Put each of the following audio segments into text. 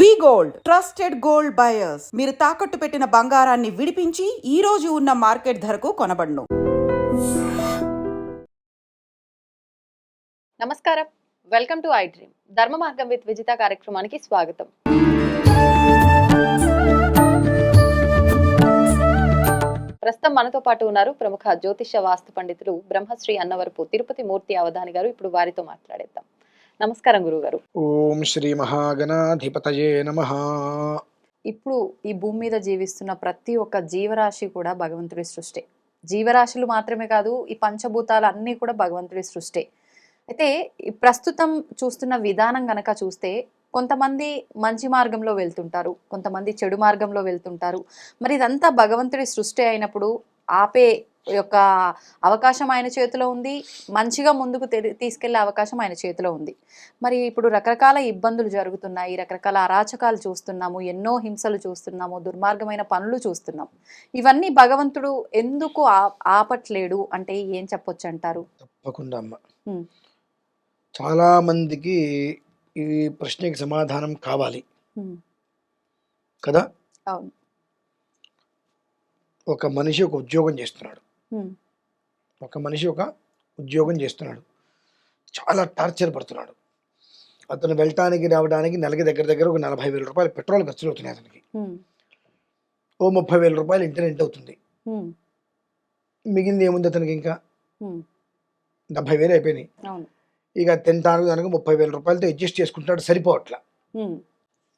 వి gold trusted gold buyers. మీరు తాకట్టు పెట్టిన బంగారాన్ని విడిపించి ఈ రోజు ఉన్న మార్కెట్ ధరకు కొనబడును. నమస్కారం, వెల్కమ్ టు ఐ డ్రీమ్. ధర్మ మార్గం విత్ విజిత కార్యక్రమానికి స్వాగతం. ప్రస్తుతం మనతో పాటు ఉన్నారు ప్రముఖ జ్యోతిష వాస్తు పండితులు బ్రహ్మశ్రీ అన్నవరపు తిరుపతి మూర్తి అవధాని గారు. ఇప్పుడు వారితో మాట్లాడేద్దాం. నమస్కారం గురుగారు. ఓం శ్రీ మహాగణాధిపతయే నమః. ఇప్పుడు ఈ భూమి మీద జీవిస్తున్న ప్రతి ఒక్క జీవరాశి కూడా భగవంతుడి సృష్టి. జీవరాశులు మాత్రమే కాదు, ఈ పంచభూతాలు అన్నీ కూడా భగవంతుడి సృష్టి. అయితే ఈ ప్రస్తుతం చూస్తున్న విధానం గనక చూస్తే కొంతమంది మంచి మార్గంలో వెళ్తుంటారు, కొంతమంది చెడు మార్గంలో వెళ్తుంటారు. మరి ఇదంతా భగవంతుడి సృష్టి అయినప్పుడు ఆపే యొక్క అవకాశం ఆయన చేతిలో ఉంది, మంచిగా ముందుకు తీసుకెళ్లే అవకాశం ఆయన చేతిలో ఉంది. మరి ఇప్పుడు రకరకాల ఇబ్బందులు జరుగుతున్నాయి, రకరకాల అరాచకాలు చూస్తున్నాము, ఎన్నో హింసలు చూస్తున్నాము, దుర్మార్గమైన పనులు చూస్తున్నాం. ఇవన్నీ భగవంతుడు ఎందుకు ఆపట్లేడు అంటే ఏం చెప్పొచ్చు అంటారు? తప్పకుండా అమ్మ, చాలా మందికి ఈ ప్రశ్నకి సమాధానం కావాలి కదా. అవును. ఒక మనిషి ఒక ఉద్యోగం చేస్తున్నాడు, చాలా టార్చర్ పడుతున్నాడు. అతను వెళ్ళటానికి రావడానికి నెలకి దగ్గర ఒక 40,000 రూపాయలు పెట్రోల్ ఖర్చులు అవుతున్నాయి అతనికి. ఓ 30,000 రూపాయలు ఇంటర్నెట్ అవుతుంది. మిగిలింది ఏముంది అతనికి? ఇంకా 70,000 అయిపోయినాయి. ఇక తింటానికి కనుక 30,000 రూపాయలతో అడ్జస్ట్ చేసుకుంటాడు, సరిపోవట్లా.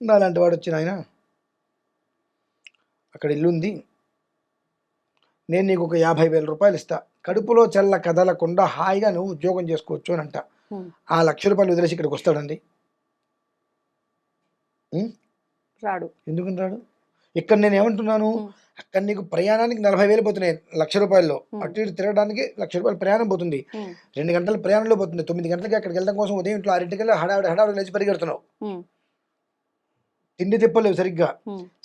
అలాంటి వాడు వచ్చిన ఆయన, అక్కడ ఇల్లు ఉంది, నేను నీకు ఒక 50,000 రూపాయలు ఇస్తా, కడుపులో చల్ల కదలకుండా హాయిగా నువ్వు ఉద్యోగం చేసుకోవచ్చు అని అంట. ఆ 1,00,000 రూపాయలు వదిలేసి ఇక్కడికి వస్తాడండి? రాడు. ఎందుకని రాడు? ఇక్కడ నేను ఏమంటున్నాను, అక్కడ నీకు ప్రయాణానికి 40,000 పోతున్నాయి 1,00,000 రూపాయల్లో. అటు ఇటు తిరగడానికి 1,00,000 రూపాయలు ప్రయాణం పోతుంది, 2 గంటల ప్రయాణంలో పోతుంది. 9 గంటలకి అక్కడికి వెళ్ళడం కోసం ఉదయం ఇంట్లో 6 హడావిడి లేచి పరిగెడుతున్నావు, తిండి తిప్పలేవు సరిగ్గా.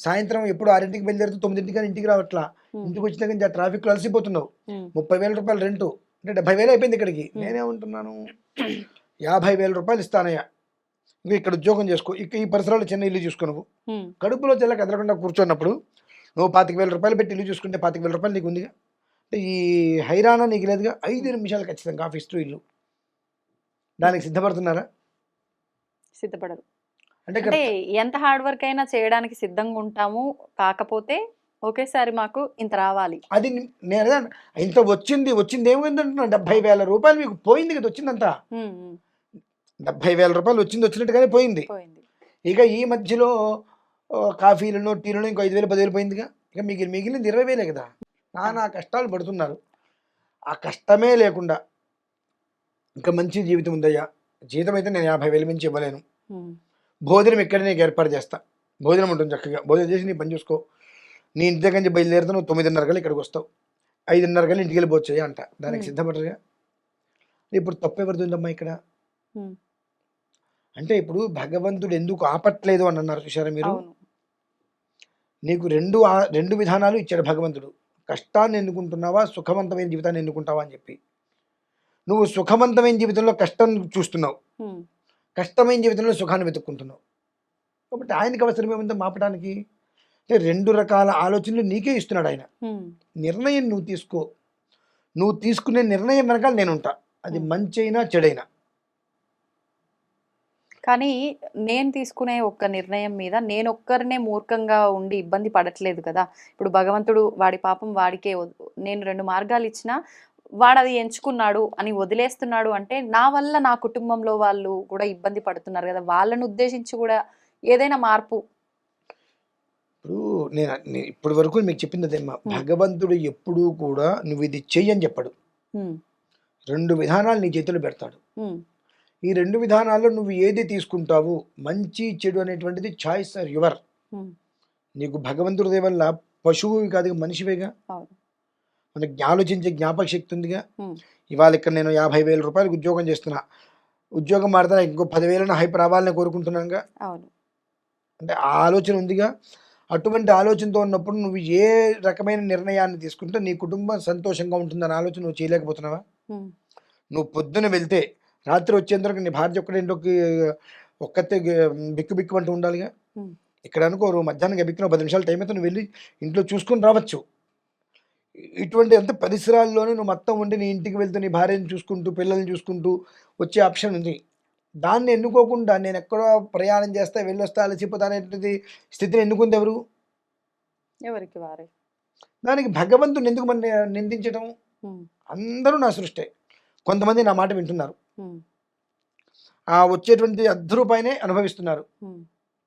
సాయంత్రం ఎప్పుడు 6కి బయలుదేరుతూ 9 కానీ ఇంటికి రావట్లా. ఇంటికి వచ్చిన దగ్గర ట్రాఫిక్ లో అలసిపోతున్నావు. 30,000 రూపాయలు రెంటు అంటే 70,000 అయిపోయింది ఇక్కడికి. నేనేమంటున్నాను, 50,000 రూపాయలు ఇస్తానయ్యా, ఇంకా ఇక్కడ ఉద్యోగం చేసుకో, ఇక ఈ పరిసరాలు చిన్న ఇల్లు చూసుకో. నువ్వు కడుపులో తెల్లకి ఎదరకుండా కూర్చున్నప్పుడు నువ్వు 25,000 రూపాయలు పెట్టి ఇల్లు చూసుకుంటే 25,000 రూపాయలు నీకు ఉందిగా. అంటే ఈ హైరాణ నీకు లేదుగా. 5 నిమిషాలు ఖచ్చితంగా ఆఫీస్ టు ఇల్లు. దానికి సిద్ధపడుతున్నారా? సిద్ధపడరు. అంటే ఎంత హార్డ్ వర్క్ అయినా చేయడానికి సిద్ధంగా ఉంటాము, కాకపోతే ఒకేసారి మాకు ఇంత రావాలి. అది నేను ఇంత వచ్చింది ఏమైందంటున్నా, 70,000 రూపాయలు మీకు పోయింది కదా. వచ్చిందంతా 70,000 రూపాయలు వచ్చినట్టుగానే పోయింది. ఇక ఈ మధ్యలో కాఫీలను టీలను ఇంకో 5,000 10,000 పోయిందిగా. ఇక మిగిలింది 20,000 కదా. నానా కష్టాలు పడుతున్నారు. ఆ కష్టమే లేకుండా ఇంకా మంచి జీవితం ఉందయ్యా. జీతం అయితే నేను 50,000 మించి ఇవ్వలేను, భోజనం ఇక్కడ నీకు ఏర్పాటు చేస్తా, భోజనం ఉంటుంది చక్కగా, భోజనం చేసి నీ పని చూసుకో, నీ ఇంటి దగ్గర నుంచి బయలుదేరుతా, నువ్వు 9:30 గంటలు ఇక్కడికి వస్తావు, 5:30 గంటలు ఇంటికి వెళ్ళిపోవచ్చాయి అంట. దానికి సిద్ధపడరుగా. ఇప్పుడు తప్పు ఎవరిది ఉందమ్మా ఇక్కడ? అంటే ఇప్పుడు భగవంతుడు ఎందుకు ఆపట్లేదు అని అన్నారు చూసారా మీరు. నీకు రెండు విధానాలు ఇచ్చాడు భగవంతుడు. కష్టాన్ని ఎన్నుకుంటున్నావా, సుఖవంతమైన జీవితాన్ని ఎన్నుకుంటావా అని చెప్పి. నువ్వు సుఖవంతమైన జీవితంలో కష్టం చూస్తున్నావు, కష్టమైన జీవితంలో సుఖాన్ని వెతుక్కుంటున్నావు. కాబట్టి ఆయనకి అవసరం ఏముందో మాపడానికి. అంటే 2 రకాల ఆలోచనలు నీకే ఇస్తున్నాడు ఆయన. నిర్ణయం నువ్వు తీసుకో, నువ్వు తీసుకునే నిర్ణయం వెనకాల నేను ఉంటా, అది మంచి అయినా చెడైనా. కానీ నేను తీసుకునే ఒక్క నిర్ణయం మీద నేను ఒక్కరినే మూర్ఖంగా ఉండి ఇబ్బంది పడట్లేదు కదా. ఇప్పుడు భగవంతుడు వాడి పాపం వాడికే, నేను 2 మార్గాలు ఇచ్చినా వాడు అది ఎంచుకున్నాడు అని వదిలేస్తున్నాడు అంటే నా వల్ల నా కుటుంబంలో వాళ్ళు కూడా ఇబ్బంది పడుతున్నారు కదా. వాళ్ళని ఉద్దేశించి కూడా ఏదైనా మార్పు. ఇప్పుడు నేను ఇప్పటి వరకు మీకు చెప్పింది అదేమ్మా, భగవంతుడు ఎప్పుడూ కూడా నువ్వు ఇది చెయ్యి అని చెప్పాడు. 2 విధానాలు నీ చేతిలో పెడతాడు. ఈ 2 విధానాల్లో నువ్వు ఏది తీసుకుంటావు, మంచి చెడు అనేటువంటిది చాయిస్ ఆర్ యువర్. నీకు భగవంతుడి వల్ల పశువువి కాదు, మనిషివేగా. మనకి ఆలోచించే జ్ఞాపక శక్తి ఉందిగా. ఇవాళ ఇక్కడ నేను 50,000 రూపాయలకు ఉద్యోగం చేస్తున్నా, ఉద్యోగం మారితే ఇంకో 10,000 హైప్ రావాలని కోరుకుంటున్నాగా. అంటే ఆ ఆలోచన ఉందిగా. అటువంటి ఆలోచనతో ఉన్నప్పుడు నువ్వు ఏ రకమైన నిర్ణయాన్ని తీసుకుంటే నీ కుటుంబం సంతోషంగా ఉంటుందన్న ఆలోచన నువ్వు చేయలేకపోతున్నావా? నువ్వు పొద్దున వెళ్తే రాత్రి వచ్చేంతవరకు నీ భార్య ఒక్కడే ఇంట్లోకి ఒక్కతే బిక్కు బిక్కు అంటూ ఉండాలిగా. ఉమ్, ఇక్కడ అనుకో నువ్వు మధ్యాహ్నం గబిక్కిన 10 నిమిషాలు టైం అయితే నువ్వు వెళ్ళి ఇంట్లో చూసుకొని రావచ్చు. ఇటువంటి అంత పరిసరాల్లోనే నువ్వు మొత్తం ఉండి నీ ఇంటికి వెళ్తూ నీ భార్యను చూసుకుంటూ పిల్లల్ని చూసుకుంటూ వచ్చే ఆప్షన్ ఉంది. దాన్ని ఎన్నుకోకుండా నేను ఎక్కడో ప్రయాణం చేస్తా వెళ్ళొస్తా అలసిపోతా అనేటువంటి స్థితిని ఎన్నుకుంది ఎవరు? ఎవరికి వారే. దానికి భగవంతుని ఎందుకు మన నిందించడం? ఉమ్, అందరూ నా సృష్టే. కొంతమంది నా మాట వింటున్నారు, ఉమ్, ఆ వచ్చేటువంటి రూపాయినే అనుభవిస్తున్నారు. ఉమ్,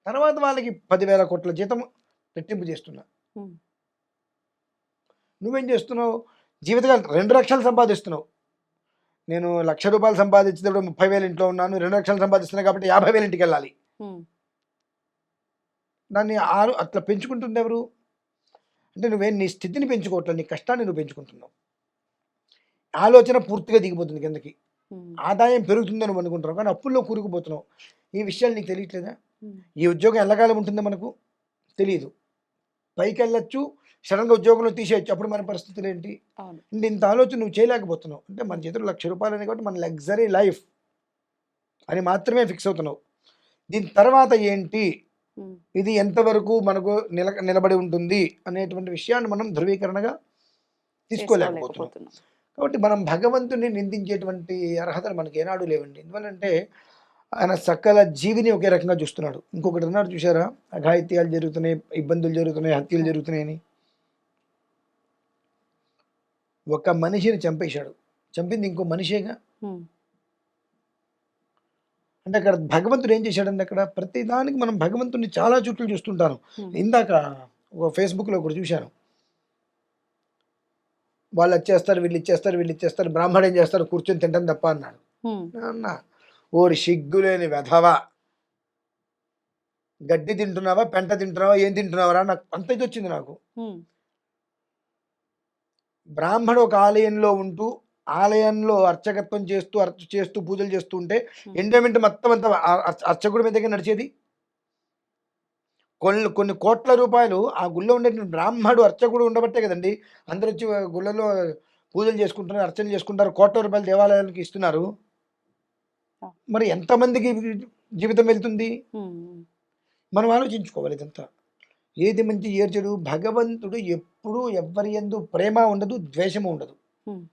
తర్వాత వాళ్ళకి 10,000 కోట్ల జీతం రెట్టింపు చేస్తున్నా. ఉమ్, నువ్వేం చేస్తున్నావు? జీవితకాలం 2 లక్షలు సంపాదిస్తున్నావు. నేను ₹1,00,000 సంపాదించేటప్పుడు 30,000 ఇంట్లో ఉన్నాను, 2 లక్షలు సంపాదిస్తున్నా కాబట్టి 50,000 ఇంటికి వెళ్ళాలి. ఉమ్, దాన్ని అట్లా పెంచుకుంటుంది ఎవరు? అంటే నువ్వేం నీ స్థితిని పెంచుకోవట్లేదు, నీ కష్టాన్ని నువ్వు పెంచుకుంటున్నావు. ఆలోచన పూర్తిగా దిగిపోతుంది కిందకి. ఉమ్, ఆదాయం పెరుగుతుందని నువ్వు అనుకుంటున్నావు, కానీ అప్పుల్లో కూరుకుపోతున్నావు. ఈ విషయాలు నీకు తెలియట్లేదా? ఉమ్, ఈ ఉద్యోగం ఎల్లకాలం ఉంటుందో మనకు తెలియదు. పైకి వెళ్ళొచ్చు, సడన్గా ఉద్యోగంలో తీసేయచ్చు. అప్పుడు మన పరిస్థితులు ఏంటి? అవును. అంటే ఇంత ఆలోచన నువ్వు చేయలేకపోతున్నావు. అంటే మన చేతిలో ₹1,00,000 అనేది కాబట్టి మన లగ్జరీ లైఫ్ అని మాత్రమే ఫిక్స్ అవుతున్నావు. దీని తర్వాత ఏంటి, ఉమ్, ఇది ఎంతవరకు మనకు నిలబడి ఉంటుంది అనేటువంటి విషయాన్ని మనం ధృవీకరణగా తీసుకోలేకపోతున్నాం. చేసుకోలేకపోతున్నాం. కాబట్టి మనం భగవంతుని నిందించేటువంటి అర్హతలు మనకి ఏనాడు లేవండి. ఎందువల్లంటే ఆయన సకల జీవిని ఒకే రకంగా చూస్తున్నాడు. ఇంకొకటి అన్నాడు చూసారా, అఘాయిత్యాలు జరుగుతున్నాయి, ఇబ్బందులు జరుగుతున్నాయి, హత్యలు జరుగుతున్నాయని. ఒక మనిషిని చంపేశాడు, చంపింది ఇంకో మనిషేగా. ఉమ్, అంటే అక్కడ భగవంతుడు ఏం చేశాడంటే, అక్కడ ప్రతి దానికి మనం భగవంతుడిని చాలా చుట్టూ చూస్తుంటాను. ఉమ్, ఇందాక ఒక ఫేస్బుక్లో ఒకటి చూశాను, వాళ్ళు వచ్చేస్తారు వీళ్ళు ఇచ్చేస్తారు వీళ్ళు ఇచ్చేస్తారు, బ్రాహ్మడు ఏం చేస్తారు కూర్చొని తింటాం తప్ప అన్నాడు. ఉమ్, అన్న ఓరి సిగ్గులేని వెధవా, గడ్డి తింటున్నావా పెంట తింటున్నావా ఏం తింటున్నావా నాకు అంత ఇది వచ్చింది నాకు. ఉమ్, బ్రాహ్మడు ఒక ఆలయంలో ఉంటూ ఆలయంలో అర్చకత్వం చేస్తూ చేస్తూ పూజలు చేస్తూ ఉంటే ఎండోమెంట్ మొత్తం అంతా అర్చకుడి మీద నడిచేది. కొన్ని కోట్ల రూపాయలు ఆ గుళ్ళో ఉండే బ్రాహ్మడు అర్చకుడు ఉండబట్టే కదండి అందరూ వచ్చి గుళ్ళలో పూజలు చేసుకుంటున్నారు, అర్చనలు చేసుకుంటారు, కోట్ల రూపాయలు దేవాలయానికి ఇస్తున్నారు. మరి ఎంతమందికి జీవితం వెళ్తుంది? ఉమ్, మనం ఆలోచించుకోవాలి ఇదంతా. ఏది మంచి ఏది చెడు. భగవంతుడు ఎప్పుడూ ఎవ్వరి యందు ప్రేమ ఉండదు, ద్వేషము ఉండదు. ఉమ్,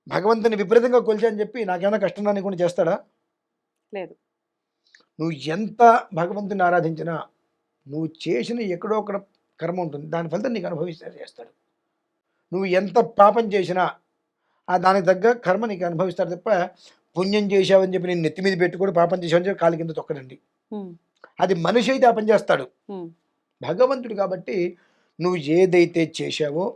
భగవంతుని విపరీతంగా కొలిచని చెప్పి నాకేమైనా కష్టం రానికుండా చేస్తాడా? లేదు. నువ్వు ఎంత భగవంతుని ఆరాధించినా నువ్వు చేసిన ఎక్కడో అక్కడ కర్మ ఉంటుంది, దాని ఫలితం నీకు అనుభవిస్తారు చేస్తాడు. నువ్వు ఎంత పాపం చేసినా దానికి తగ్గ కర్మ నీకు అనుభవిస్తాడు తప్ప, పుణ్యం చేశావని చెప్పి నేను నెత్తి మీద పెట్టుకోడు, పాపం చేసావని చెప్పి కాలి కింద తొక్కడండి. ఉమ్, అది మనిషి అయితే ఆ పని చేస్తాడు, ఉమ్, భగవంతుడు కాబట్టి నువ్వు ఏదైతే చేశావో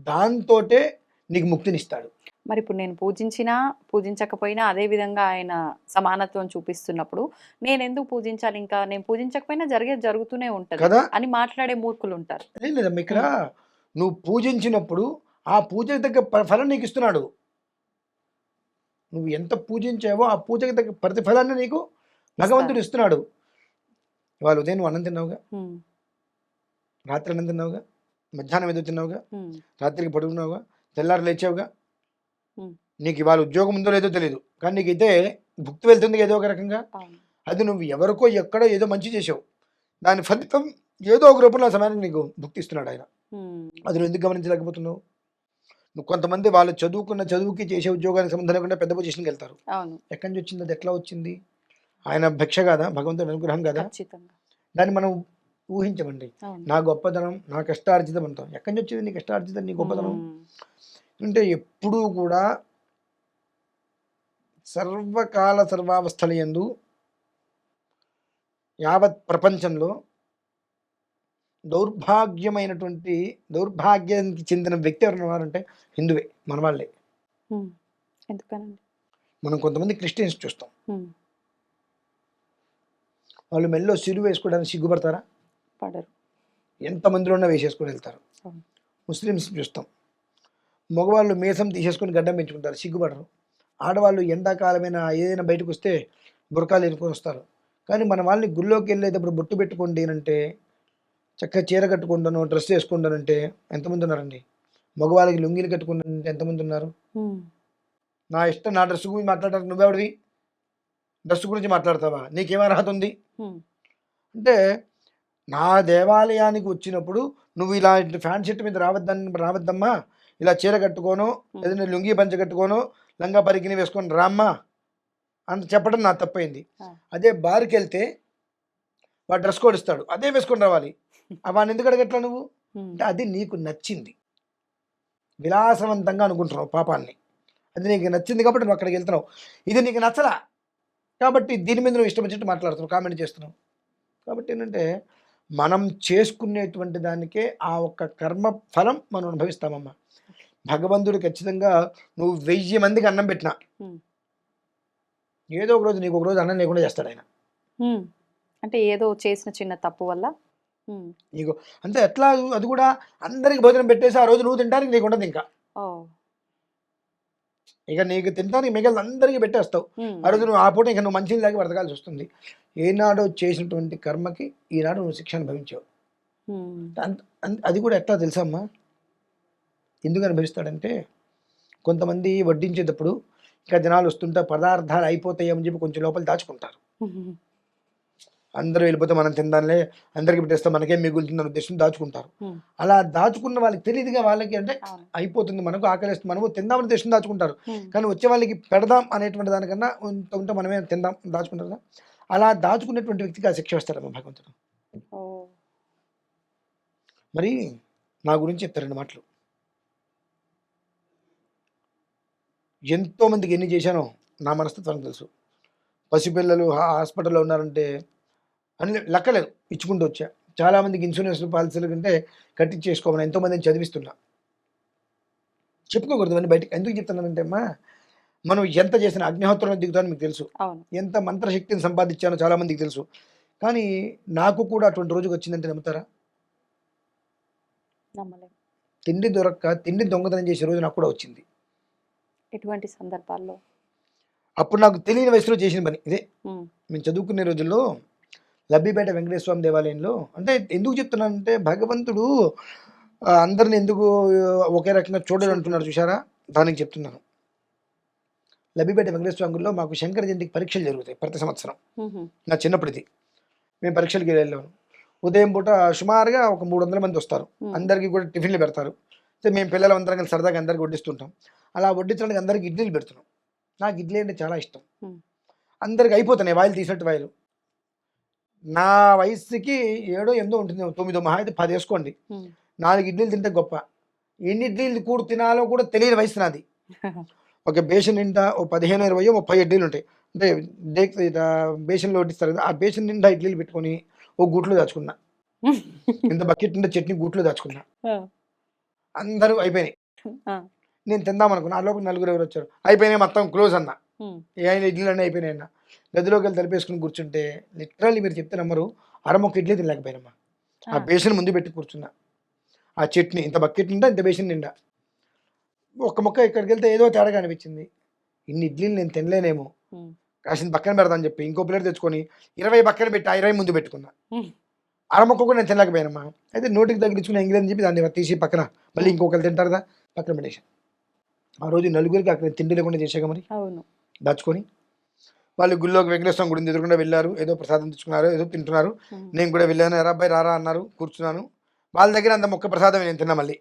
దాంతోటే నీకు ముక్తినిస్తాడు. మరి ఇప్పుడు నేను పూజించినా పూజించకపోయినా అదే విధంగా ఆయన సమానత్వం చూపిస్తున్నప్పుడు నేను ఎందుకు పూజించాలి, ఇంకా నేను పూజించకపోయినా జరుగుతూనే ఉంటది కదా అని మాట్లాడే మూర్ఖులు ఉంటారు. ఏం లేదమ్మా, ఇక్కడ నువ్వు పూజించినప్పుడు ఆ పూజకి తగ్గ ఫలం నీకు ఇస్తున్నాడు. నువ్వు ఎంత పూజించావో ఆ పూజకి తగ్గ ప్రతిఫలాన్ని నీకు భగవంతుడు ఇస్తున్నాడు. వాళ్ళు ఉదయం నువ్వు అన్నం తిన్నావుగా, ఉమ్, రాత్రి అన్నం తిన్నావుగా, మధ్యాహ్నం ఏదో తిన్నావుగా, ఉమ్, రాత్రికి పడుకున్నావుగా, తెల్లారు లేచావుగా. ఉమ్, నీకు ఇవాళ ఉద్యోగం ఉందో లేదో తెలియదు, కానీ నీకైతే భుక్తి వెళ్తుంది ఏదో ఒక రకంగా. అవును. అది నువ్వు ఎవరికో ఎక్కడో ఏదో మంచి చేసావు, దాని ఫలితం ఏదో ఒక రూపంలో ఆ సమయానికి నీకు భుక్తి ఇస్తున్నాడు ఆయన. ఉమ్, అది నువ్వు ఎందుకు గమనించలేకపోతున్నావు? నువ్వు కొంతమంది వాళ్ళు చదువుకున్న చదువుకి చేసే ఉద్యోగానికి సంబంధం లేకుండా పెద్ద పొజిషన్కి వెళ్తారు. అవును, ఎక్కడి నుంచి వచ్చింది? అది ఎట్లా వచ్చింది? ఆయన భిక్ష కాదా, భగవంతుడి అనుగ్రహం కదా. ఖచ్చితంగా. దాన్ని మనం ఊహించమండి. అవును. నా గొప్పతనం నా కష్టార్జితం అంటాం. ఎక్కడి నుంచి వచ్చింది నీ కష్టార్జితం, నీ గొప్పతనం? ఉమ్, అంటే ఎప్పుడూ కూడా సర్వకాల సర్వావస్థల యందు యావత్ ప్రపంచంలో దౌర్భాగ్యానికి చెందిన వ్యక్తి ఎవరైనా ఉన్నారంటే హిందువే, మన వాళ్ళే. ఉమ్, ఎందుకనండి? మనం కొంతమంది క్రిస్టియన్స్ చూస్తాం, ఉమ్, వాళ్ళు మెల్లో సిలువ వేసుకోవడానికి సిగ్గుపడతారా? పడరు. ఎంతమందిలో ఉన్నా వేసేసుకొని వెళ్తారు. అవును. ముస్లిమ్స్ చూస్తాం, మగవాళ్ళు మీసం తీసేసుకొని గడ్డం పెంచుకుంటారు, సిగ్గుపడరు. ఆడవాళ్ళు ఎండాకాలమైన ఏదైనా బయటకు వస్తే బురకాలు ఎన్నుకొని వస్తారు. కానీ మన వాళ్ళని గుళ్ళోకి వెళ్ళేటప్పుడు బొట్టు పెట్టుకోండి అంటే, చక్కగా చీర కట్టుకుంటాను, డ్రెస్ వేసుకుంటానంటే ఎంతమంది ఉన్నారండి? మగవాళ్ళకి లుంగీలు కట్టుకుంటానంటే ఎంతమంది ఉన్నారు? ఉమ్, నా ఇష్టం, నా డ్రెస్ గురించి మాట్లాడడానికి నువ్వెవడివి? డ్రెస్ గురించి మాట్లాడతావా? నీకేం అర్హత ఉంది? ఉమ్, అంటే నా దేవాలయానికి వచ్చినప్పుడు నువ్వు ఇలా ఫ్యాన్ షర్ట్ మీద రావద్దమ్మా, ఇలా చీర కట్టుకోను, ఏదైనా లుంగీ పంచ కట్టుకోను, లంగా పరికిని వేసుకొని రామ్మా అని చెప్పడం నా తప్పైంది. అదే బార్కి వెళ్తే వాడు డ్రెస్ కోడ్ ఇస్తాడు, అదే వేసుకొని రావాలి. వాడిని ఎందుకు అడగట్లా నువ్వు? అంటే అది నీకు నచ్చింది, విలాసవంతంగా అనుకుంటున్నావు పాపాన్ని. అది నీకు నచ్చింది కాబట్టి నువ్వు అక్కడికి వెళ్తున్నావు. ఇది నీకు నచ్చలా కాబట్టి దీని మీద నువ్వు ఇష్టం వచ్చినట్టు మాట్లాడుతున్నావు, కామెంట్ చేస్తున్నావు. కాబట్టి ఏంటంటే మనం చేసుకునేటువంటి దానికే ఆ ఒక్క కర్మ ఫలం మనం అనుభవిస్తామమ్మా. భగవంతుడు ఖచ్చితంగా నువ్వు 1000 మందికి అన్నం పెట్టినా ఏదో ఒక రోజు నీకు ఒక రోజు అన్నం లేకుండా చేస్తాడు ఆయన. అంటే ఏదో చేసిన చిన్న తప్పు వల్ల నీకు అంటే ఎట్లా, అది కూడా అందరికి భోజనం పెట్టేసి ఆ రోజు నువ్వు తింటానికి నీకు ఉండదు. ఇంకా ఇక నీకు తింటానికి మిగిలిన అందరికీ పెట్టేస్తావు. ఆ రోజు నువ్వు ఆ పూట ఇక నువ్వు మంచిని దాకా బ్రతకాల్సి వస్తుంది. ఏనాడో చేసినటువంటి కర్మకి ఈనాడు నువ్వు శిక్ష అనుభవించావు. అది కూడా ఎట్లా తెలుసమ్మా, ఎందుకు అనుభవిస్తాడంటే కొంతమంది వడ్డించేటప్పుడు ఇంకా జనాలు వస్తుంటే పదార్థాలు అయిపోతాయి అని చెప్పి కొంచెం లోపల దాచుకుంటారు. అందరూ వెళ్ళిపోతే మనం తిందాంలే, అందరికి పెట్టేస్తే మనకేం మిగులుతుందని ఉద్దేశం దాచుకుంటారు. అలా దాచుకున్న వాళ్ళకి తెలియదుగా, వాళ్ళకి అంటే అయిపోతుంది మనకు ఆకలిస్తుంది మనము తిందామని ఉద్దేశం దాచుకుంటారు. కానీ వచ్చే వాళ్ళకి పెడదాం అనేటువంటి దానికన్నా ఉంటే మనమే తిందాం దాచుకుంటారు కదా. అలా దాచుకునేటువంటి వ్యక్తికి ఆ శిక్ష వస్తాడమ్మా భగవంతుడు. మరి నా గురించి చెప్తారు 2 మాటలు. ఎంతో మందికి ఎన్ని చేశానో నా మనస్తత్వానికి తెలుసు. పసిపిల్లలు హాస్పిటల్లో ఉన్నారంటే అన్ని లెక్కలేదు, ఇచ్చుకుంటూ వచ్చా. చాలామందికి ఇన్సూరెన్స్ పాలసీల కంటే కట్టించేసుకోమని ఎంతోమందిని చదివిస్తున్నా. చెప్పుకోకూడదు అని బయటకు ఎందుకు చెప్తున్నానంటే అమ్మా, మనం ఎంత చేసిన అగ్నిహోత్రంలో దిగుతానో మీకు తెలుసు, ఎంత మంత్రశక్తిని సంపాదించానో చాలామందికి తెలుసు. కానీ నాకు కూడా అటువంటి రోజుకి వచ్చిందంటే నమ్ముతారా? తిండి దొరక్క తిండి దొంగతనం చేసే రోజు నాకు కూడా వచ్చింది. ఎటువంటి సందర్భాల్లో? అప్పుడు నాకు తెలియని వయసులో చేసిన పని ఇదే. మేము చదువుకునే రోజుల్లో లబ్బిపేట వెంకటేశ్వర స్వామి దేవాలయంలో, అంటే ఎందుకు చెప్తున్నానంటే భగవంతుడు అందరిని ఎందుకు ఒకే రకంగా చూడని అంటున్నారు చూసారా, దానికి చెప్తున్నాను. లబ్బిపేట వెంకటేశ్వర స్వామి గుడిలో మాకు శంకర జయంతికి పరీక్షలు జరుగుతాయి ప్రతి సంవత్సరం. నా చిన్నప్పటిది మేము పరీక్షలకి వెళ్ళాము. ఉదయం పూట సుమారుగా ఒక 300 మంది వస్తారు. అందరికీ కూడా టిఫిన్లు పెడతారు. మేము పిల్లలు అందరం కలిసి సరదాగా అందరికి వడ్డిస్తుంటాం. అలా వడ్డించడానికి అందరికి ఇడ్లీలు పెడుతున్నాం. నాకు ఇడ్లీ అంటే చాలా ఇష్టం. అందరికి అయిపోతున్నాయి వాయిలు తీసినట్టు వాయిలు. నా వయసుకి 7 8 ఉంటుంది, 9 మహా అయితే 10 వేసుకోండి. 4 ఇడ్లీలు తింటే గొప్ప. ఎన్ని ఇడ్లీలు కూడా తినాలో కూడా తెలియని వయసు నాది. ఒక బేషన్ నిండా ఓ 15 20 30 ఇడ్లీలు ఉంటాయి. అంటే బేషన్లో వడ్డిస్తారు కదా, ఆ బేషన్ నిండా ఇడ్లీలు పెట్టుకొని ఓ గూట్లో దాచుకున్నా. ఇంత బకెట్ నిండా చట్నీ గూట్లో దాచుకున్నా. అందరూ అయిపోయినాయి. నేను తిందాం అనుకున్నా. ఆ లోపల 4 ఎవరు వచ్చారు, అయిపోయినాయి మొత్తం క్లోజ్ అన్న. ఇడ్లీలు అన్నీ అయిపోయినాయి అన్న. గదిలోకి వెళ్ళి తలిపేసుకుని కూర్చుంటే లిటరల్లీ మీరు చెప్తే నమ్మరు, అరమొక్క ఇడ్లీ తినలేకపోయినమ్మా. ఆ బేషన్ ముందు పెట్టి కూర్చున్నా. ఆ చట్నీ ఇంత బకెట్ నిండా, ఇంత బేషన్ నిండా. ఒక్క మొక్క ఇక్కడికి వెళ్తే ఏదో తేడాగా అనిపించింది. ఇన్ని ఇడ్లీలు నేను తినలేనేమో, కాసిన పక్కన పెడదామని చెప్పి ఇంకో ప్లేట్ తెచ్చుకొని 20 పక్కన పెట్టి ఆ 20 ముందు పెట్టుకున్నా. అరమొక్క కూడా నేను తినలేకపోయానమ్మా. అయితే నోటికి తగిలించుకున్న ఇంగ్రీడియం చెప్పి దాన్ని తీసి పక్కన మళ్ళీ ఇంకొకరు తింటారు కదా పక్కన పెట్టేసి. ఆ రోజు 4గురికి అక్కడ తిండి లేకుండా చేసాక మరి దాచుకొని వాళ్ళు గుళ్ళోకి వెంకటేశ్వరం గుడిని ఎదురుకుండా వెళ్ళారు. ఏదో ప్రసాదం తెచ్చుకున్నారు, ఏదో తింటున్నారు. నేను కూడా వెళ్ళాను. ఎరా అబ్బాయి రారా అన్నారు, కూర్చున్నాను. వాళ్ళ దగ్గర అంత మొక్క ప్రసాదం నేను తిన్నా. మళ్ళీ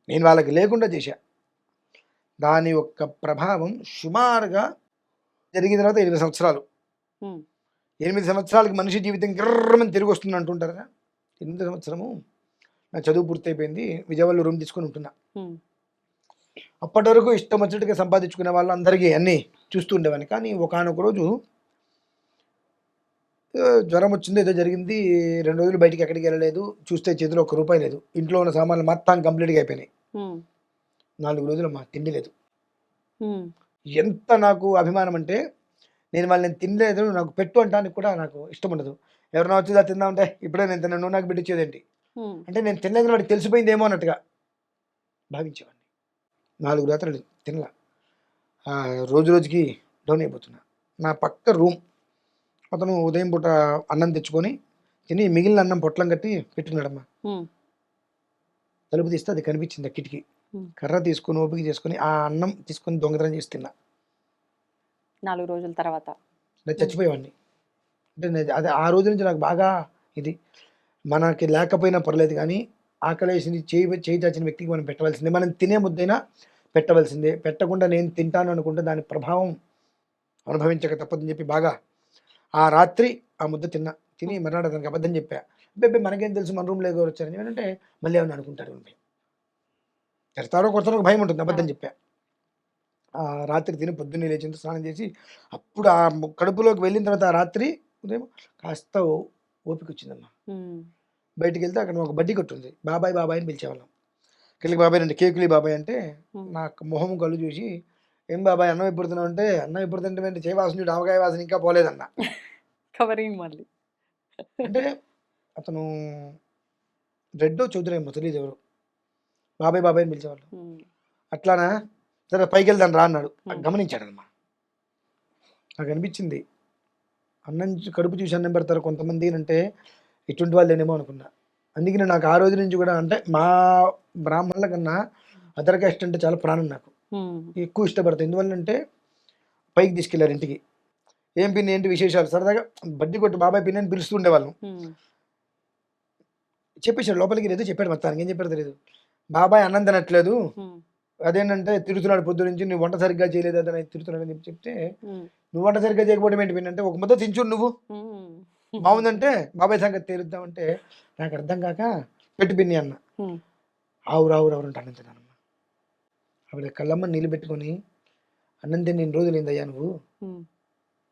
నేను వాళ్ళకి లేకుండా చేశా. దాని యొక్క ప్రభావం సుమారుగా జరిగిన తర్వాత 8 సంవత్సరాలు. 8 సంవత్సరాలకి మనిషి జీవితం గిర్రమని తిరిగి వస్తుంది అంటుంటారు కదా. 8 సంవత్సరము నా చదువు పూర్తయిపోయింది. విజయవాడలో రూమ్ తీసుకొని ఉంటున్నా. అప్పటి వరకు ఇష్టం వచ్చినట్టుగా సంపాదించుకునే వాళ్ళు అందరికీ అన్నీ చూస్తూ ఉండేవాడిని. కానీ ఒకానొక రోజు జ్వరం వచ్చింది, ఏదో జరిగింది. 2 రోజులు బయటికి ఎక్కడికి వెళ్ళలేదు. చూస్తే చేతిలో ₹1 లేదు. ఇంట్లో ఉన్న సామాన్లు మొత్తం కంప్లీట్గా అయిపోయినాయి. 4 రోజులు మా తిండి లేదు. ఎంత నాకు అభిమానం అంటే నేను వాళ్ళని తినలేదు, నాకు పెట్టు అంటానికి కూడా నాకు ఇష్టం ఉండదు. ఎవరైనా వచ్చి తిందామంటే ఇప్పుడే నేను తిన్నాను, నువ్వు నాకు పెట్టించేదేంటి అంటే నేను తినలేదు వాడికి తెలిసిపోయిందేమో అన్నట్టుగా భావించేవాడిని. 4 రాత్రులు తినలా. రోజు రోజుకి డౌన్ అయిపోతున్నా. నా పక్క రూమ్ అతను ఉదయం పూట అన్నం తెచ్చుకొని తిని మిగిలిన అన్నం పొట్లం కట్టి పెట్టుకున్నాడమ్మా. తలుపు తీస్తే అది కనిపించింది ఆ కిటికీ. కర్ర తీసుకొని ఓపిక చేసుకొని ఆ అన్నం తీసుకొని దొంగతనం చేసి తిన్నా. 4 రోజుల తర్వాత నేను చచ్చిపోయేవాడిని. అంటే అదే ఆ రోజు నుంచి నాకు బాగా ఇది మనకి లేకపోయినా పర్లేదు కానీ ఆకలేసి చేయి చాచిన వ్యక్తికి మనం పెట్టవలసిందే. మనం తినే ముద్దైనా పెట్టవలసిందే. పెట్టకుండా నేను తింటాను అనుకుంటే దాని ప్రభావం అనుభవించక తప్పదని చెప్పి బాగా ఆ రాత్రి ఆ ముద్ద తిని మర్నాడు అతనికి అబద్ధం చెప్పా. అబ్బే మనకేం తెలుసు మన రూమ్లో ఎవరు వచ్చారని అంటే మళ్ళీ ఏమన్నా అనుకుంటారు అని భయం. తిడతారో కొడతారో ఒక భయం ఉంటుంది. అబద్ధం చెప్పా. ఆ రాత్రి తిని పొద్దున్నే లేచి స్నానం చేసి అప్పుడు ఆ కడుపులోకి వెళ్ళిన తర్వాత ఆ రాత్రి ఉదయం కాస్త ఓపిక వచ్చిందమ్మా. బయటికి వెళ్తే అక్కడ ఒక బడ్డీ కొట్టు ఉంది. బాబాయ్ బాబాయ్ అని పిలిచేవాళ్ళం. కిలికి బాబాయ్ అంటే కేకులి బాబాయ్ అంటే నాకు మొహం కళ్ళు చూసి ఏం బాబాయ్ అన్నం ఎప్పుడు తిన్నావు అంటే అన్నం ఎప్పుడు తింటే చేయి వాసన చూడు ఆవకాయ వాసన ఇంకా పోలేదన్న. కవరింగ్ మళ్ళీ అంటే అతను రెడ్డో చౌదరి ఏమో తెలియదు ఎవరు. బాబాయ్ బాబాయ్ అని పిలిచేవాళ్ళు. అట్లానా సరే పైకి వెళ్దాం రా అన్నాడు. గమనించాడమ్మా. నాకు అనిపించింది అన్నం కడుపు చూసి అన్నం పెడతారు కొంతమంది అంటే ఇటువంటి వాళ్ళేనేమో అనుకున్నా. అందుకని నాకు ఆ రోజు నుంచి కూడా అంటే మా బ్రాహ్మణుల కన్నా అదర్ కాస్ట్ అంటే చాలా ప్రాణం నాకు. ఎక్కువ ఇష్టపడతాను. ఎందువల్లంటే పైకి తీసుకెళ్లారు ఇంటికి. ఏం పిన్ని ఏంటి విశేషాలు సరదాగా బడ్డీ కొట్టు బాబాయ్ పిన్ని అని పిలుస్తుండే వాళ్ళం. చెప్పేశాడు లోపలికి ఏదో చెప్పాడు మొత్తానికి. ఏం చెప్పారు తెలియదు. బాబాయ్ అన్నం తినట్లేదు, అదేంటంటే తిరుగుతున్నాడు పొద్దు నుంచి, నువ్వు వంట సరిగ్గా చేయలేదు అదని తిరుగుతున్నాడు అని చెప్తే నువ్వు వంట సరిగ్గా చేయకపోవడం ఏంటి పిన్ని అంటే ఒక ముద్ద తించుడు నువ్వు బాగుందంటే బాబాయ్ సంగతి తేలుద్దామంటే నాకు అర్థం కాక పెట్టి పిన్ని అన్న. ఆవురు అంటే అన్నం తిన్నానమ్మా. ఆవిడ కళ్ళమ్మ నీళ్ళు పెట్టుకొని అన్నం తిని 2 రోజులు ఏందయ్యా నువ్వు,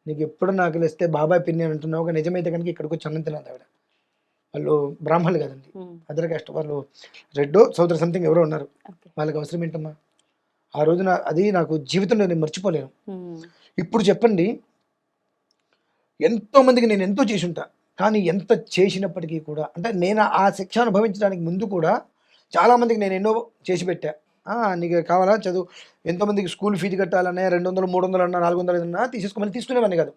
నీకు ఎప్పుడు నాకు లేస్తే బాబాయ్ పిన్ని అని అంటున్నావు, ఒక నిజమైతే కనుక ఇక్కడికి వచ్చి అన్నం తినాలి. ఆవిడ వాళ్ళు బ్రాహ్మణులు కదండి, అదర్ కాస్ట్ వాళ్ళు రెడ్డో సౌదర్ సంథింగ్ ఎవరో ఉన్నారు. వాళ్ళకి అవసరం ఏంటమ్మా ఆ రోజున. అది నాకు జీవితంలో నేను మర్చిపోలేను. ఇప్పుడు చెప్పండి, ఎంతో మందికి నేను ఎంతో చేసి ఉంటా, కానీ ఎంత చేసినప్పటికీ కూడా అంటే నేను ఆ శిక్ష అనుభవించడానికి ముందు కూడా చాలామందికి నేను ఎన్నో చేసి పెట్టా. నీకు కావాలా చదువు, ఎంతోమందికి స్కూల్ ఫీజు కట్టాలన్నా 200 300 అన్నా 400 అన్నా తీసేసుకోమని తీసుకునేవాడిని కాదు.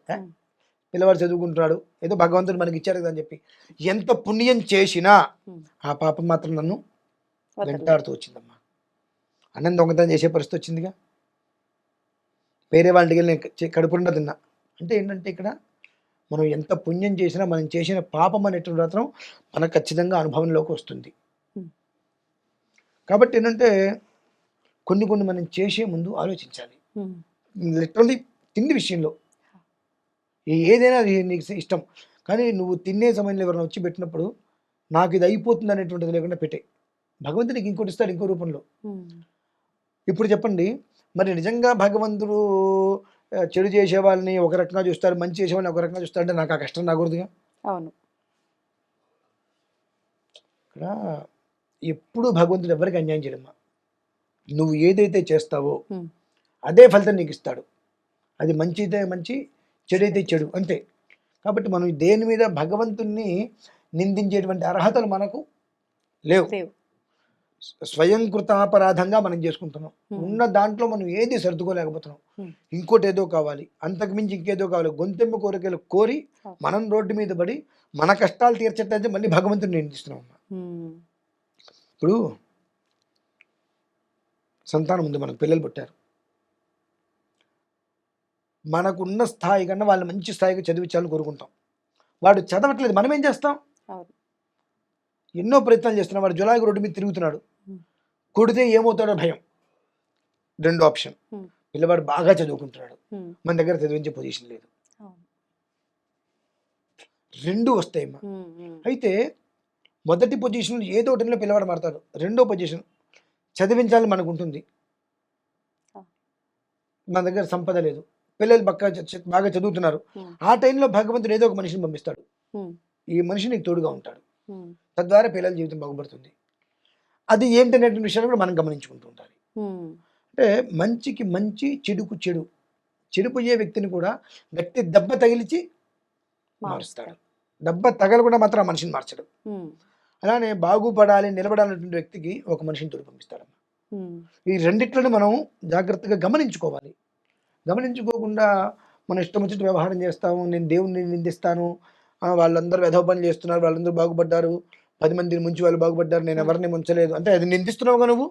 పిల్లవాడు చదువుకుంటున్నాడు ఏదో భగవంతుడు మనకి ఇచ్చారు కదా అని చెప్పి ఎంత పుణ్యం చేసినా ఆ పాపం మాత్రం నన్ను వెంటాడుతూ వచ్చిందమ్మా. అన్నం దొంగతనం చేసే పరిస్థితి వచ్చిందిగా. వేరే వాళ్ళకి వెళ్ళి నేను కడుపుండా తిన్నా. అంటే ఏంటంటే ఇక్కడ మనం ఎంత పుణ్యం చేసినా మనం చేసిన పాపం అనేటువంటి మాత్రం మనకు ఖచ్చితంగా అనుభవంలోకి వస్తుంది. కాబట్టి ఏంటంటే కొన్ని మనం చేసే ముందు ఆలోచించాలి. లిటరల్లీ తిండి విషయంలో ఏదైనా అది నీకు ఇష్టం, కానీ నువ్వు తినే సమయంలో ఎవరైనా వచ్చి పెట్టినప్పుడు నాకు ఇది అయిపోతుంది అనేటువంటిది లేకుండా పెట్టే. భగవంతుడికి ఇంకోటి ఇస్తాడు ఇంకో రూపంలో. ఇప్పుడు చెప్పండి, మరి నిజంగా భగవంతుడు చెడు చేసే వాళ్ళని ఒక రకంగా చూస్తాడు, మంచి చేసే వాళ్ళని ఒక రకంగా చూస్తాడు అంటే నాకు ఆ కష్టం రాకూడదుగా. అవును. ఇక్కడ ఎప్పుడు భగవంతుడు ఎవరికి అన్యాయం చేయడమ్మా. నువ్వు ఏదైతే చేస్తావో అదే ఫలితం నీకు ఇస్తాడు. అది మంచి అయితే మంచి, చెడు అయితే చెడు, అంతే. కాబట్టి మనం దేని మీద భగవంతుణ్ణి నిందించేటువంటి అర్హతలు మనకు లేవు. స్వయం కృతాపరాధంగా మనం చేసుకుంటున్నాం. ఉన్న దాంట్లో మనం ఏది సర్దుకోలేకపోతున్నాం. ఇంకోటి ఏదో కావాలి, అంతకు మించి ఇంకేదో కావాలి, గొంతెమ్మ కోరికలు కోరి మనం రోడ్డు మీద పడి మన కష్టాలు తీర్చట్లయితే మళ్ళీ భగవంతుని నిందిస్తున్నాం. ఇప్పుడు సంతానం ఉంది, మనకు పిల్లలు పుట్టారు, మనకున్న స్థాయి కన్నా వాళ్ళు మంచి స్థాయికి చదివించాలని కోరుకుంటాం. వాడు చదవట్లేదు, మనం ఏం చేస్తాం? ఎన్నో ప్రయత్నాలు చేస్తున్నాం. వాడు జులాయి రోడ్డు మీద తిరుగుతున్నాడు, కొడితే ఏమవుతాడో భయం. 2 ఆప్షన్, పిల్లవాడు బాగా చదువుకుంటున్నాడు, మన దగ్గర చదివించే పొజిషన్ లేదు. 2 వస్తాయమ్మా. అయితే మొదటి పొజిషన్ ఏదో ఒకటిలో పిల్లవాడు మారతాడు. 2వ పొజిషన్ చదివించాలని మనకు ఉంటుంది, మన దగ్గర సంపద లేదు, పిల్లలు బాగా చదువుతున్నారు. ఆ టైంలో భగవంతుడు ఏదో ఒక మనిషిని పంపిస్తాడు, ఈ మనిషి నీకు తోడుగా ఉంటాడు, తద్వారా పిల్లల జీవితం బాగుపడుతుంది. అది ఏంటనేటువంటి విషయాన్ని కూడా మనం గమనించుకుంటూ ఉండాలి. అంటే మంచికి మంచి, చెడుకు చెడు, చెడిపోయే వ్యక్తిని కూడా గట్టి దెబ్బ తగిలిచి మారుస్తాడు. దెబ్బ తగలకుండా మాత్రం ఆ మనిషిని మార్చడు. అలానే బాగుపడాలి, నిలబడాలనేటువంటి వ్యక్తికి ఒక మనిషిని తోడు పంపిస్తాడు. ఈ రెండిట్లను మనం జాగ్రత్తగా గమనించుకోవాలి. గమనించుకోకుండా మనం ఇష్టం వచ్చినట్టు వ్యవహారం చేస్తాము. నేను దేవుణ్ణి నిందిస్తాను, వాళ్ళందరూ వెధవ పని చేస్తున్నారు, వాళ్ళందరూ బాగుపడ్డారు, 10 మందిని ముంచి వాళ్ళు బాగుపడ్డారు, నేను ఎవరిని ముంచలేదు అంటే అది నిందిస్తున్నావుగా నువ్వు.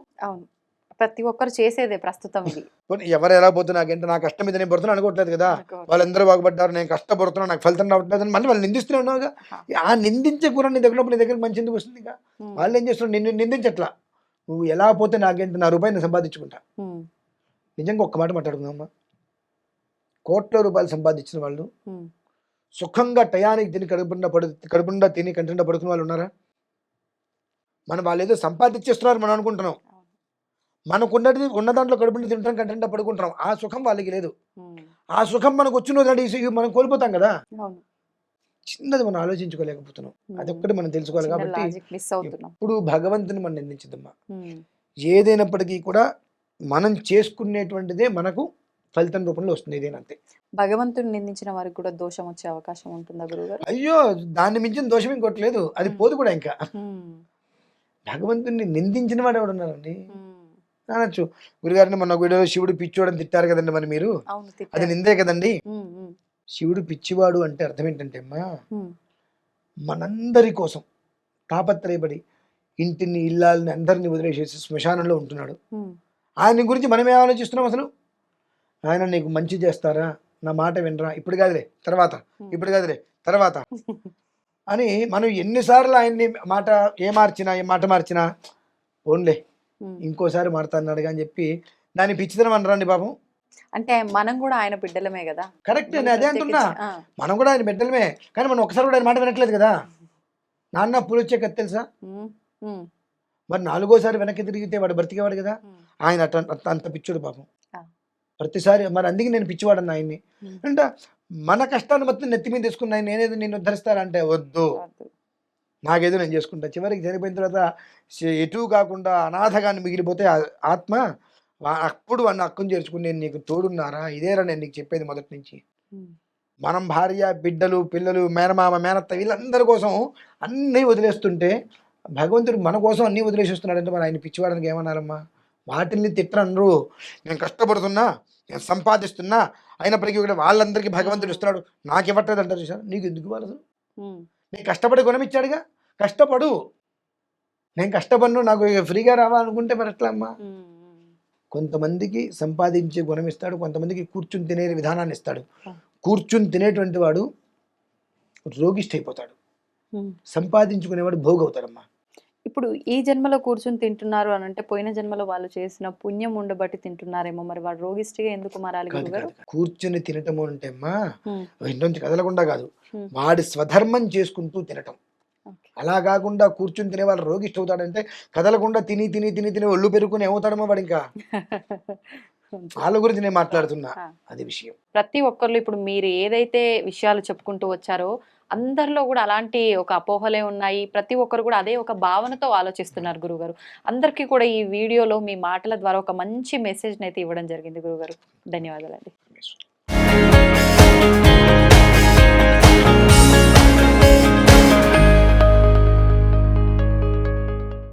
ప్రతి ఒక్కరు చేసేదే ప్రస్తుతం ఇది. పోనీ ఎవరు ఎలా పోతున్నా నాకేంటి, నా కష్టం మీద నేను పడుతున్నా అనుకోవట్లేదు కదా. అనుకోవట్లేదు. వాళ్ళందరూ బాగుపడ్డారు, నేను కష్టపడుతున్నా, నాకు ఫలితం రావట్లేదు అని మళ్ళీ వాళ్ళు నిందిస్తూనే ఉన్నావుగా. ఆ నిందించే కూడా నీ దగ్గర నీ దగ్గర మంచి ఎందుకు వస్తుంది? ఇక వాళ్ళు ఏం చేస్తున్నారు, నిన్ను నిందించట్లా. నువ్వు ఎలా పోతే నాకేంటి, నా రూపాయి నేను సంపాదించుకుంటా. నిజంగా ఒక్క మాట మాట్లాడుకుందామా, కోట్ల రూపాయలు సంపాదించిన వాళ్ళు సుఖంగా టయానికి తిని కడుపుండా తిని కంటిండా పడుకున్న వాళ్ళు ఉన్నారా? మనం వాళ్ళు ఏదో సంపాదించేస్తున్నారు మనం అనుకుంటున్నాం. మనకున్నది ఉన్న దాంట్లో కడుపుండా తింటాం, కంటిండా పడుకుంటున్నాం. ఆ సుఖం వాళ్ళకి లేదు. ఆ సుఖం మనకు వచ్చిన మనం కోల్పోతాం కదా. చిన్నది మనం ఆలోచించుకోలేకపోతున్నాం. అదొక్కటి మనం తెలుసుకోవాలి. కాబట్టి ఇప్పుడు భగవంతుని మనం నిందించదమ్మా. ఏదైనప్పటికీ కూడా మనం చేసుకునేటువంటిదే మనకు ఫలితం రూపంలో వస్తుంది. ఏదైనా భగవంతుని నిందించిన వారికి కూడా దోషం వచ్చే అవకాశం ఉంటుందా గురువుగారు? అయ్యో, దాన్ని మించిన దోషం ఇంకోటి లేదు. అది పోదు కూడా. ఇంకా భగవంతుని నిందించిన వాడు ఎవడున్నారండి అనొచ్చు. గురుగారిని మొన్న వీడియోలో శివుడు పిచ్చివాడని తిట్టారు కదండి, మరి మీరు అది నిందే కదండి. శివుడు పిచ్చివాడు అంటే అర్థం ఏంటంటే అమ్మా, మనందరి కోసం తాపత్రయపడి ఇంటిని ఇల్లాలని అందరినీ వదిలేసేసి శ్మశానంలో ఉంటున్నాడు. ఆయన గురించి మనం ఏం ఆలోచిస్తున్నాం అసలు? ఆయన నీకు మంచి చేస్తారా, నా మాట వినరా, ఇప్పుడు కాదులే తర్వాత, ఇప్పుడు కాదులే తర్వాత అని మనం ఎన్నిసార్లు ఆయన్ని ఏ మాట మార్చినా ఓన్లే ఇంకోసారి మారుతాన్నాడు అని చెప్పి దాన్ని పిచ్చితనం అనరండి పాపం. అంటే మనం కూడా ఆయన బిడ్డలమే కదా. కరెక్ట్, నేను అదే అంటున్నా. మనం కూడా ఆయన బిడ్డలమే, కానీ మనం ఒకసారి కూడా ఆయన మాట వినట్లేదు కదా. నాన్న పూలు వచ్చే కత్తి తెలుసా, మరి 4వ సారి వెనక్కి తిరిగితే వాడు బ్రతికేవాడు కదా. ఆయన అంత పిచ్చుడు పాపం ప్రతిసారి. మరి అందుకే నేను పిచ్చివాడన్నా ఆయన్ని. అంటే మన కష్టాన్ని మొత్తం నెత్తి మీద తీసుకున్న ఆయన నేనేదో నిన్ను ఉద్ధరిస్తానంటే వద్దు, నాకేదో నేను చేసుకుంటా. చివరికి చనిపోయిన తర్వాత ఎటు కాకుండా అనాథగాన్ని మిగిలిపోతే ఆత్మ అప్పుడు వాడిని అక్కను చేర్చుకుని నేను నీకు తోడున్నారా, ఇదేరా నేను నీకు చెప్పేది మొదటి నుంచి. మనం భార్య, బిడ్డలు, పిల్లలు, మేనమామ, మేనత్త వీళ్ళందరి కోసం అన్నీ వదిలేస్తుంటే భగవంతుడు మన కోసం అన్నీ వదిలేసేస్తున్నాడంటే మరి ఆయన పిచ్చివాడానికి ఏమన్నారమ్మా? వాటిల్ని తిట్టనరు. నేను కష్టపడుతున్నా, నేను సంపాదిస్తున్నా, అయినప్పటికీ కూడా వాళ్ళందరికీ భగవంతుడు ఇస్తున్నాడు, నాకు ఇవ్వట్లేదు అంటారు చూసారు. నీకు ఎందుకు ఇవ్వాలి? నేను కష్టపడి గుణమిచ్చాడుగా, కష్టపడు. నేను కష్టపడను, నాకు ఫ్రీగా రావాలనుకుంటే మరి ఎట్లా అమ్మా? కొంతమందికి సంపాదించే గుణం ఇస్తాడు, కొంతమందికి కూర్చుని తినే విధానాన్ని ఇస్తాడు. కూర్చుని తినేటువంటి వాడు రోగిష్ఠ అయిపోతాడు, సంపాదించుకునేవాడు భోగవుతాడమ్మా. ఇప్పుడు ఈ జన్మలో కూర్చుని తింటున్నారు అని అంటే పోయిన జన్మలో వాళ్ళు చేసిన పుణ్యం ఉండబట్టి తింటున్నారేమో, మరి వాడు రోగిష్టిగా ఎందుకు మారాలి గురుగారు? కూర్చుని తినటము అంటే అమ్మా ఇంట్లోంచి కదలకుండా కాదు, వాడి స్వధర్మం చేసుకుంటూ తినటం. అలా కాకుండా కూర్చుని తినే వాళ్ళు రోగిష్ట అవుతాడంటే కదలకుండా తిని తిని తిని తిని ఒళ్ళు పెరుగుకుని ఏమవుతాడమ్మా వాడు. ఇంకా వాళ్ళ గురించి నేను మాట్లాడుతున్నా, అది విషయం. ప్రతి ఒక్కళ్ళు ఇప్పుడు మీరు ఏదైతే విషయాలు చెప్పుకుంటూ వచ్చారో అందరిలో కూడా అలాంటి ఒక అపోహలే ఉన్నాయి. ప్రతి ఒక్కరు కూడా అదే ఒక భావనతో ఆలోచిస్తున్నారు గురుగారు. అందరికీ కూడా ఈ వీడియోలో మీ మాటల ద్వారా ఒక మంచి మెసేజ్ని అయితే ఇవ్వడం జరిగింది గురుగారు. ధన్యవాదాలండి.